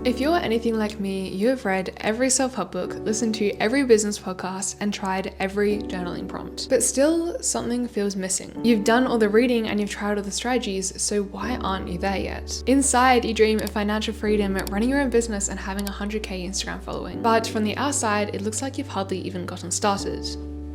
If you're anything like me, you have read every self-help book, listened to every business podcast, and tried every journaling prompt. But still, something feels missing. You've done all the reading and you've tried all the strategies, so why aren't you there yet? Inside, you dream of financial freedom, running your own business, and having 100k Instagram following. But from the outside, it looks like you've hardly even gotten started.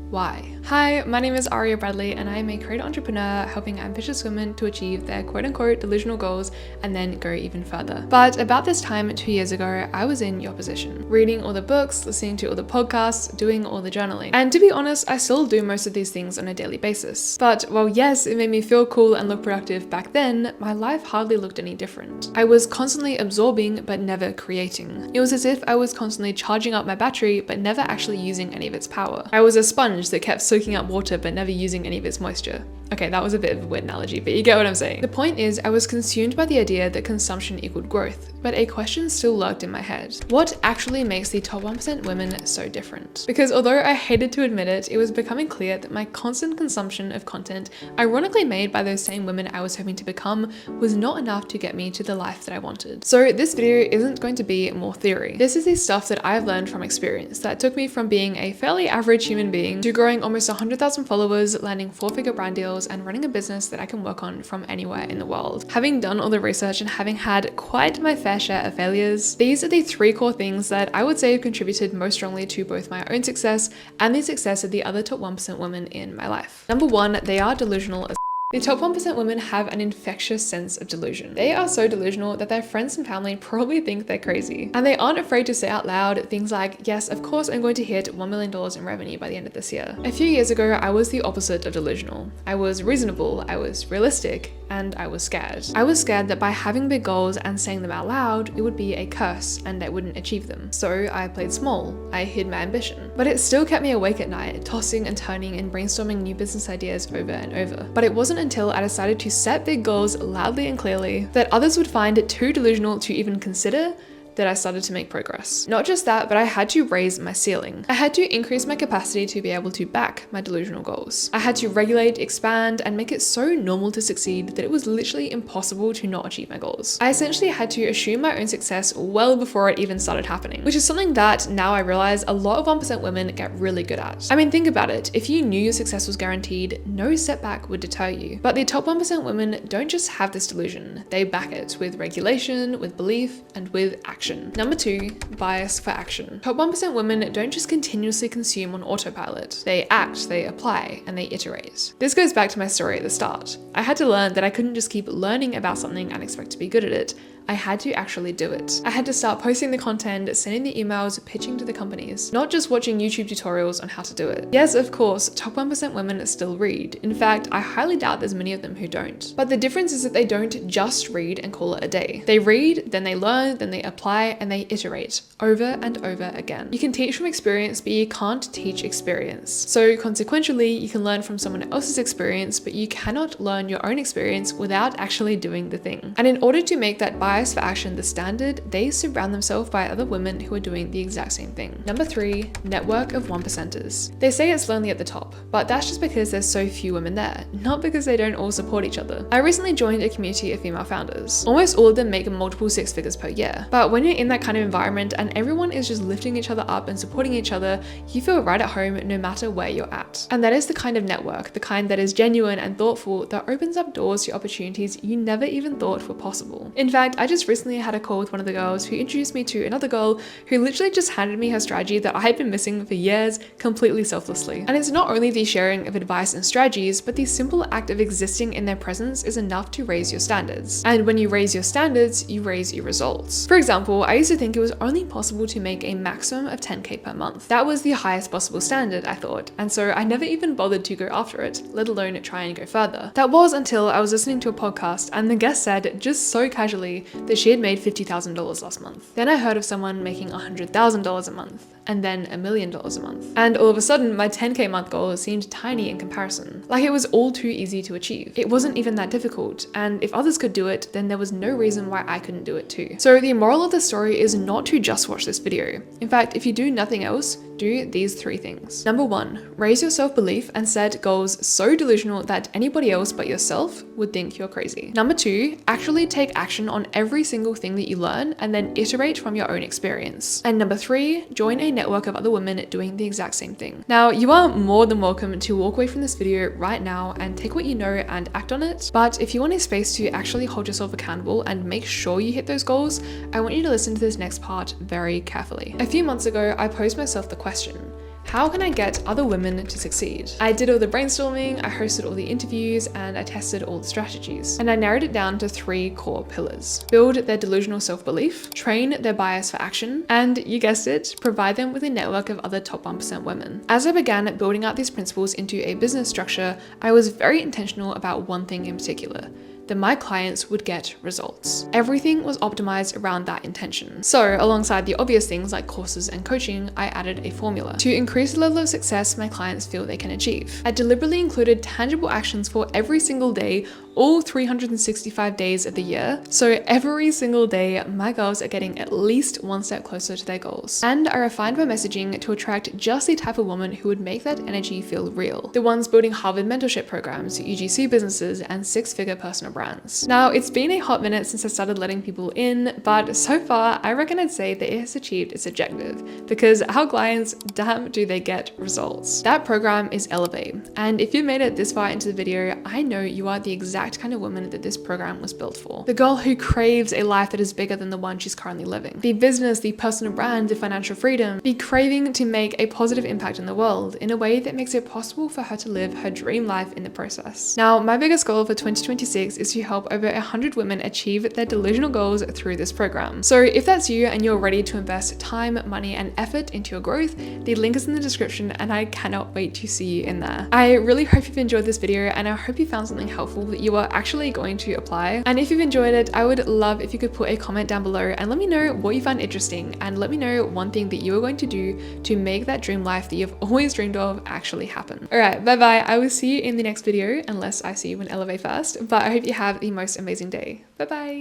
Why? Hi, my name is Aria Bradley and I am a creator entrepreneur helping ambitious women to achieve their quote-unquote delusional goals and then go even further. But about this time 2 years ago, I was in your position, reading all the books, listening to all the podcasts, doing all the journaling. And to be honest, I still do most of these things on a daily basis. But while yes, it made me feel cool and look productive back then, my life hardly looked any different. I was constantly absorbing but never creating. It was as if I was constantly charging up my battery but never actually using any of its power. I was a sponge that kept soaking up water but never using any of its moisture. Okay, that was a bit of a weird analogy, but you get what I'm saying. The point is, I was consumed by the idea that consumption equaled growth, but a question still lurked in my head. What actually makes the top 1% women so different? Because although I hated to admit it, it was becoming clear that my constant consumption of content, ironically made by those same women I was hoping to become, was not enough to get me to the life that I wanted. So this video isn't going to be more theory. This is the stuff that I've learned from experience that took me from being a fairly average human being to growing almost 100,000 followers, landing 4-figure brand deals, and running a business that I can work on from anywhere in the world. Having done all the research and having had quite my fair share of failures, these are the 3 core things that I would say have contributed most strongly to both my own success and the success of the other top 1% women in my life. Number 1, they are delusional as the top 1% women have an infectious sense of delusion. They are so delusional that their friends and family probably think they're crazy. And they aren't afraid to say out loud things like, yes, of course I'm going to hit $1 million in revenue by the end of this year. A few years ago, I was the opposite of delusional. I was reasonable, I was realistic, and I was scared. I was scared that by having big goals and saying them out loud, it would be a curse and I wouldn't achieve them. So I played small. I hid my ambition. But it still kept me awake at night, tossing and turning and brainstorming new business ideas over and over. But it wasn't until I decided to set big goals loudly and clearly that others would find it too delusional to even consider that I started to make progress. Not just that, but I had to raise my ceiling. I had to increase my capacity to be able to back my delusional goals. I had to regulate, expand, and make it so normal to succeed that it was literally impossible to not achieve my goals. I essentially had to assume my own success well before it even started happening, which is something that now I realize a lot of 1% women get really good at. I mean, think about it. If you knew your success was guaranteed, no setback would deter you. But the top 1% women don't just have this delusion. They back it with regulation, with belief, and with action. Number 2, bias for action. Top 1% women don't just continuously consume on autopilot. They act, they apply, and they iterate. This goes back to my story at the start. I had to learn that I couldn't just keep learning about something and expect to be good at it. I had to actually do it. I had to start posting the content, sending the emails, pitching to the companies, not just watching YouTube tutorials on how to do it. Yes, of course, top 1% women still read. In fact, I highly doubt there's many of them who don't. But the difference is that they don't just read and call it a day. They read, then they learn, then they apply, and they iterate over and over again. You can teach from experience, but you can't teach experience. So consequentially, you can learn from someone else's experience, but you cannot learn your own experience without actually doing the thing. And in order to make that bias for action the standard, they surround themselves by other women who are doing the exact same thing. Number 3, network of 1%ers. They say it's lonely at the top, but that's just because there's so few women there, not because they don't all support each other. I recently joined a community of female founders. Almost all of them make multiple 6 figures per year. But when you're in that kind of environment and everyone is just lifting each other up and supporting each other, you feel right at home no matter where you're at. And that is the kind of network, the kind that is genuine and thoughtful, that opens up doors to opportunities you never even thought were possible. In fact, I just recently had a call with one of the girls who introduced me to another girl who literally just handed me her strategy that I had been missing for years completely selflessly. And it's not only the sharing of advice and strategies, but the simple act of existing in their presence is enough to raise your standards. And when you raise your standards, you raise your results. For example, I used to think it was only possible to make a maximum of 10k per month. That was the highest possible standard, I thought, and so I never even bothered to go after it, let alone try and go further. That was until I was listening to a podcast and the guest said, just so casually, that she had made $50,000 last month. Then I heard of someone making $100,000 a month, and then $1 million a month. And all of a sudden, my 10k month goal seemed tiny in comparison. Like it was all too easy to achieve. It wasn't even that difficult, and if others could do it, then there was no reason why I couldn't do it too. So the moral of the story is not to just watch this video. In fact, if you do nothing else, do these 3 things. Number 1, raise your self-belief and set goals so delusional that anybody else but yourself would think you're crazy. Number 2, actually take action on every single thing that you learn and then iterate from your own experience. And number 3, join a network of other women doing the exact same thing. Now, you are more than welcome to walk away from this video right now and take what you know and act on it. But if you want a space to actually hold yourself accountable and make sure you hit those goals, I want you to listen to this next part very carefully. A few months ago, I posed myself the question, how can I get other women to succeed? I did all the brainstorming, I hosted all the interviews, and I tested all the strategies. And I narrowed it down to 3 core pillars. Build their delusional self-belief, train their bias for action, and you guessed it, provide them with a network of other top 1% women. As I began building out these principles into a business structure, I was very intentional about one thing in particular, that my clients would get results. Everything was optimized around that intention. So alongside the obvious things like courses and coaching, I added a formula to increase the level of success my clients feel they can achieve. I deliberately included tangible actions for every single day, all 365 days of the year. So every single day, my girls are getting at least one step closer to their goals. And I refined my messaging to attract just the type of woman who would make that energy feel real. The ones building Harvard mentorship programs, UGC businesses, and 6-figure personal brands. Now, it's been a hot minute since I started letting people in, but so far, I reckon I'd say that it has achieved its objective, because our clients, damn, do they get results. That program is Elevate, and if you made it this far into the video, I know you are the exact kind of woman that this program was built for. The girl who craves a life that is bigger than the one she's currently living. The business, the personal brand, the financial freedom, the craving to make a positive impact in the world in a way that makes it possible for her to live her dream life in the process. Now, my biggest goal for 2026 is to help over 100 women achieve their delusional goals through this program. So if that's you and you're ready to invest time, money, and effort into your growth, the link is in the description and I cannot wait to see you in there. I really hope you've enjoyed this video and I hope you found something helpful that you are actually going to apply. And if you've enjoyed it, I would love if you could put a comment down below and let me know what you found interesting, and let me know one thing that you are going to do to make that dream life that you've always dreamed of actually happen. All right, bye bye. I will see you in the next video, unless I see you in Elevate first, but I hope you have the most amazing day. Bye bye.